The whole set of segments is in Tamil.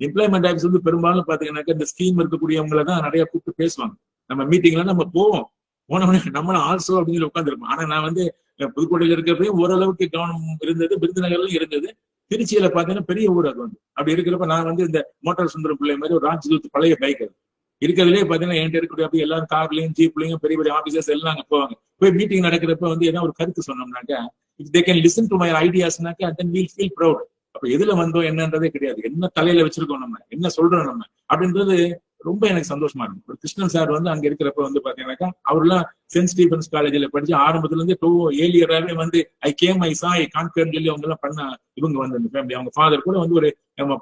எம்ப்ளாய்மெண்ட் ஆஃபீஸ் வந்து பெரும்பாலும் பாத்தீங்கன்னாக்கா இந்த ஸ்கீம் இருக்கக்கூடியவங்களை தான் நிறைய கூப்பிட்டு பேசுவாங்க. நம்ம மீட்டிங்ல நம்ம போவோம், போனவனே நம்மளும் ஆல்சோ அப்படின்னு உட்காந்துருப்போம். ஆனா நான் வந்து புதுக்கோட்டையில இருக்கிறப்பையும் ஓரளவுக்கு கவனம் இருந்தது, விருதுநகர்லயும் இருந்தது. திருச்சியில பாத்தீங்கன்னா பெரிய ஊர் அது வந்து. அப்படி இருக்கிறப்ப நான் வந்து இந்த மோட்டார் சுந்தரம் பிள்ளை மாதிரி ஒரு ராஜ்தூத் பழைய பைக் அது இருக்கிறதுலே பாத்தீங்கன்னா என்கிட்ட இருக்கக்கூடிய அப்படி எல்லாரும் கார்லயும் ஜீப்லயும் பெரிய பெரிய ஆபீசர்ஸ் எல்லாம் அங்க போவாங்க. போய் மீட்டிங் நடக்கிறப்ப வந்து ஏதாவது ஒரு கருத்து சொன்னோம்னாக்கா, if they can listen to my ஐடியாஸ்னாக்கா தென் வீல் ஃபீல் ப்ரௌட். அப்ப எதுல வந்தோம் என்னன்றதே கிடையாது, என்ன தலையில வச்சிருக்கோம் நம்ம, என்ன சொல்றோம் நம்ம அப்படின்றது ரொம்ப எனக்கு சந்தோஷமா இருக்கும். ஒரு கிருஷ்ணன் சார் வந்து அங்க இருக்கிறப்ப வந்து பாத்தீங்கன்னாக்கா அவர்லாம் சென்ட் ஸ்டீபன்ஸ் காலேஜ்ல படிச்சு ஆரம்பத்துல இருந்து ஏழியராகவே வந்து ஐ கேம் ஐ சா ஐ கான்ஃபிடன்ட் சொல்லி அவங்க எல்லாம் பண்ண இவங்க வந்து அந்த ஃபேமிலி, அவங்க ஃபாதர் கூட வந்து ஒரு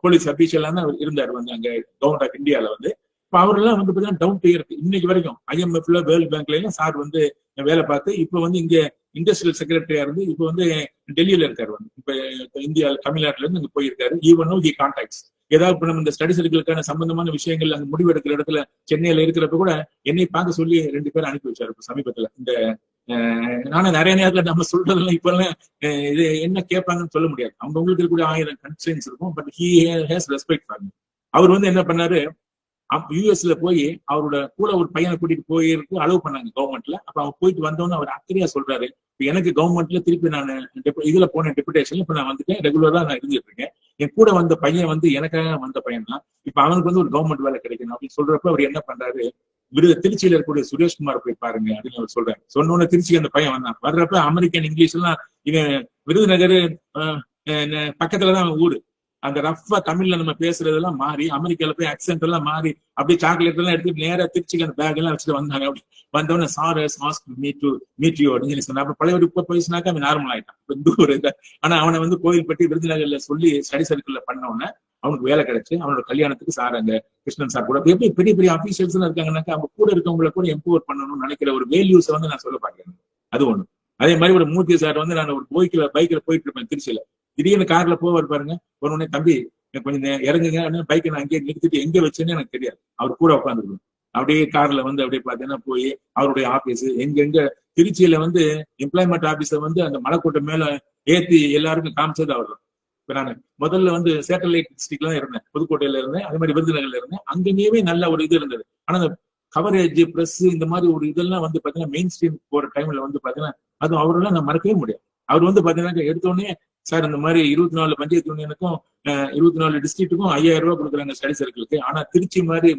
போலீஸ் அபிஷியலா தான் இருந்தார் வந்து அங்க கவர்மெண்ட் ஆஃப் இந்தியால வந்து. இப்ப அவரெல்லாம் வந்து பாத்தீங்கன்னா டவுன் டு எர்த் இன்னைக்கு வரைக்கும் IMF-ல வேர்ல்ட் பேங்க்ல எல்லாம் சார் வந்து வேலை பார்த்து இப்ப வந்து இங்க இண்டஸ்ட்ரியல் செக்ரட்டரியா இருந்து இப்ப வந்து டெல்லியில இருக்காரு வந்து. இப்ப இந்தியா தமிழ்நாட்டுல இருந்து அங்க போயிருக்காரு. ஈவன் நோ ஹி கான்டாக்ட்ஸ் ஏதாவது இப்ப நம்ம இந்த ஸ்டடி சர்க்கிளுக்கான சம்பந்தமான விஷயங்கள் அங்க முடிவெடுக்கிற இடத்துல சென்னையில இருக்கிறப்ப கூட என்னை பார்க்க சொல்லி 2 பேரும் அனுப்பி வச்சாரு இப்ப சமீபத்துல. இந்த நானும் நிறைய நேரத்துல நம்ம சொல்றதெல்லாம் இப்ப எல்லாம் இது என்ன கேட்பாங்கன்னு சொல்ல முடியாது, அவங்களுக்கு இருக்கக்கூடிய 1000 கன்ஸ்ட்ரெயின்ஸ் இருக்கும். But he has respect for me. அவர் வந்து என்ன பண்ணாரு, யூஎஸ்ல போய் அவரோட கூட ஒரு பையனை கூட்டிட்டு போயிருக்கு அலோவ் பண்ணாங்க கவர்மெண்ட்ல. அப்ப அவன் போயிட்டு வந்தோன்னு அவர் அக்கறையா சொல்றாரு, எனக்கு கவர்மெண்ட்ல திருப்பி நான் இதுல போனேன் டெபுடேஷன்ல, இப்ப நான் வந்துட்டேன், ரெகுலரா நான் இருந்துட்டு இருக்கேன். என் கூட வந்த பையன் வந்து எனக்காக வந்த பையன் தான், இப்ப அவனுக்கு வந்து ஒரு கவர்மெண்ட் வேலை கிடைக்கணும் அப்படின்னு சொல்றப்ப அவர் என்ன பண்றாரு, திருச்சியில இருக்கக்கூடிய சுரேஷ்குமார் போய் பாருங்க அப்படின்னு அவர் சொல்றாரு. சொன்னோன்னு திருச்சிக்கு அந்த பையன் வந்தான். வர்றப்ப அமெரிக்கன் இங்கிலீஷ் எல்லாம் இவன் விருதுநகர் பக்கத்துலதான் ஊரு, அந்த ரஃபா தமிழ்ல நம்ம பேசுறதெல்லாம் மாறி அமெரிக்கால போய் அக்சென்ட் எல்லாம் மாறி அப்படியே சாக்லேட் எல்லாம் எடுத்து நேரா திருச்சிக்கு அந்த பேக் எல்லாம் வச்சுட்டு வந்தாங்க. அப்படி வந்தவொடனே சார் மீட் யூ அப்படின்னு சொன்னா அப்ப பழைய ஒரு போயிடுச்சுனாக்கா அவன் நார்மல் ஆயிட்டான். இந்த ஒரு ஆனா அவனை வந்து கோயில்பட்டி விருதுநகர்ல சொல்லி ஸ்டடி சர்க்கிள்ல பண்ணவொடனே அவனுக்கு வேலை கிடைச்சு அவனோட கல்யாணத்துக்கு சார் அங்க கிருஷ்ணன் சார் கூட எப்படி பெரிய பெரிய ஆபீசர்ஸ் எல்லாம் இருக்காங்கன்னாக்கா அவங்க கூட இருக்கவங்களை கூட எம்பவர் பண்ணணும்னு நினைக்கிற ஒரு வேல்யூஸ் வந்து நான் சொல்ல பாக்கிறேன். அது ஒண்ணு. அதே மாதிரி ஒரு மூர்த்தி சார் வந்து நான் ஒரு பைக்ல போயிட்டு இருப்பேன் திருச்சியில, திடீர்னு கார்ல போவார் பாருங்க, உடனே தம்பி கொஞ்சம் இறங்குங்க, பைக்கை நான் அங்கேயே நிறுத்திட்டு எங்க வச்சேன்னு எனக்கு தெரியாது, அவர் கூட உட்காந்துருக்கணும். அப்படியே கார்ல வந்து அப்படியே பாத்தீங்கன்னா போய் அவருடைய ஆபீஸ் எங்க திருச்சியில வந்து எம்ப்ளாய்மெண்ட் ஆபீஸ வந்து அந்த மலைக்கோட்டை மேல ஏத்தி எல்லாருக்கும் காமிச்சது அவர் தான். இப்ப நான் முதல்ல வந்து சேட்டலைட் டிஸ்ட்ரிக்ட்ல தான் இருந்தேன், புதுக்கோட்டையில இருந்தேன், அதே மாதிரி விருதுநகர்ல இருந்தேன். அங்கேயுமே நல்ல ஒரு இது இருந்தது. ஆனா அந்த கவரேஜ் பிரஸ் இந்த மாதிரி ஒரு இதெல்லாம் வந்து பாத்தீங்கன்னா மெயின் ஸ்ட்ரீம் போற டைம்ல வந்து பாத்தீங்கன்னா அது அவரெல்லாம் நான் மறக்கவே முடியாது. அவர் வந்து பாத்தீங்கன்னா எடுத்தோடனே சார் இந்த மாதிரி 24 பஞ்சாயத்து யூனியனுக்கும் 24 டிஸ்ட்ரிக்ட்டுக்கும் 5000 ரூபாய் கொடுக்குறாங்க ஸ்டடி சர்க்கிளுக்கு, ஆனா திருச்சி மாதிரி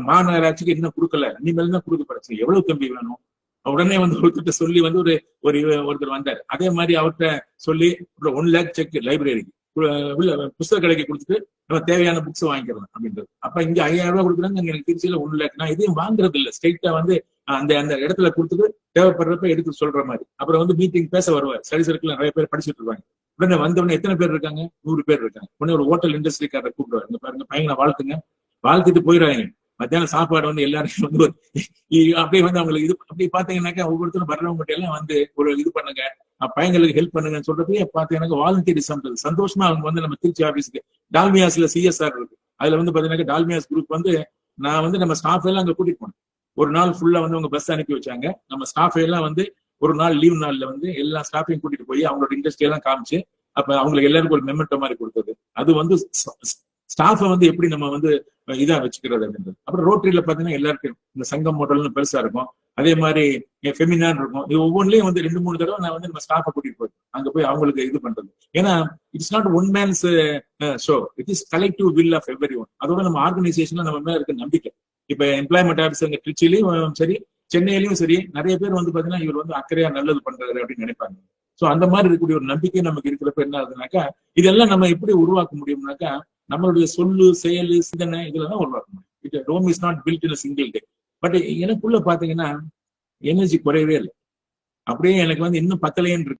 மாநகராட்சிக்கு இன்னும் கொடுக்கல, இனிமேல் தான் கொடுக்கப்படுச்சு, எவ்வளவு தம்பி வேணும்? உடனே வந்து ஒருத்தர் சொல்லி வந்து ஒருத்தர் வந்தார். அதே மாதிரி அவர்கிட்ட சொல்லி 1 lakh செக் லைப்ரரிக்கு புத்தக கடைக்கு கொடுத்துட்டு நம்ம தேவையான புக்ஸ் வாங்கிக்கிறோம் அப்படின்றது. அப்ப இங்க 5000 ரூபாய் கொடுக்குறாங்க, அங்க எனக்கு திருச்சியில 1 lakh. நான் இதையும் வாங்குறது இல்லை, ஸ்ட்ரைட்டா வந்து அந்த இடத்துல கொடுத்துட்டு தேவைப்படுறப்ப எடுத்து சொல்ற மாதிரி. அப்புறம் வந்து மீட்டிங் பேச வருவார். ஸ்டடி சர்க்கிள் நிறைய பேர் படிச்சுட்டு இருப்பாங்க. உடனே வந்தவொடனே எத்தனை பேர் இருக்காங்க, 100 பேர் இருக்காங்க. உடனே ஒரு ஹோட்டல் இண்டஸ்ட்ரிக்காரரை கூப்பிடுவார், இங்க பாருங்க பையனை வாழ்த்துங்க, வாழ்த்துட்டு போயிடுவாங்க. மத்தியானம் சாப்பாடு வந்து எல்லாருக்கும் வந்து அப்படியே வந்து அவங்களுக்கு இது அப்படி பாத்தீங்கன்னாக்கா ஒவ்வொருத்தரும் வர்றவங்க எல்லாம் வந்து ஒரு இது பண்ணுங்க, பையங்களுக்கு ஹெல்ப் பண்ணுங்கன்னு சொல்றப்பே பாத்தீங்கன்னா வாலண்டியரிசம் சந்தோஷமா அவங்க வந்து நம்ம திருச்சி ஆபீஸ்க்கு டால்மியாஸ்ல CSR இருக்கு, அதுல வந்து பாத்தீங்கன்னா டால்மியாஸ் குரூப் வந்து நான் வந்து நம்ம ஸ்டாஃப் எல்லாம் அங்க கூட்டிட்டு போனேன். ஒரு நாள் ஃபுல்லா வந்து அவங்க பஸ் அனுப்பி வச்சாங்க. நம்ம ஸ்டாஃப் எல்லாம் வந்து ஒரு நாள் லீவ் நாள்ல வந்து எல்லா ஸ்டாஃபையும் கூட்டிட்டு போய் அவங்களோட இண்டஸ்ட்ரி எல்லாம் காமிச்சு அப்ப அவங்களுக்கு எல்லாருக்கும் ஒரு மெமெண்டோ மாதிரி கொடுத்தது. அது வந்து ஸ்டாஃபை வந்து எப்படி நம்ம வந்து இதா வச்சுக்கிறது அப்படின்றது. அப்புறம் ரோட்டரியில பாத்தீங்கன்னா எல்லாருக்கும் இந்த சங்கம் மோட்டல்னு பெருசா இருக்கும், அதே மாதிரி ஃபெமினான் இருக்கும். இது ஒவ்வொன்றிலையும் வந்து 2-3 தடவை நான் வந்து நம்ம ஸ்டாஃபை கூட்டிட்டு போய் அங்க போய் அவங்களுக்கு இது பண்றது. ஏன்னா it's not one man's show, it is collective will of every one. அதோட நம்ம ஆர்கனைசேஷன்ல நம்ம மேல இருக்க நம்பிக்கை. இப்ப எம்ப்ளாய்மெண்ட் ஆஃபீஸ் அங்க திருச்சியிலையும் சரி சென்னையிலையும் சரி நிறைய பேர் வந்து பாத்தீங்கன்னா இவர் வந்து அக்கறையா நல்லது பண்றாரு அப்படின்னு நினைப்பாங்க. சோ அந்த மாதிரி இருக்கக்கூடிய ஒரு நம்பிக்கை நமக்கு இருக்கிறப்ப என்ன ஆகுதுனாக்கா இதெல்லாம் நம்ம எப்படி உருவாக்க முடியும்னாக்கா நம்மளுடைய சொல்லு செயலு சிந்தனை இதுலதான் உருவாக்க முடியும். Rome is not built in single day. But எனக்குள்ள பாத்தீங்கன்னா எனர்ஜி குறையவே இல்லை, அப்படியே எனக்கு வந்து இன்னும் பத்தலைன்னு இருக்கு.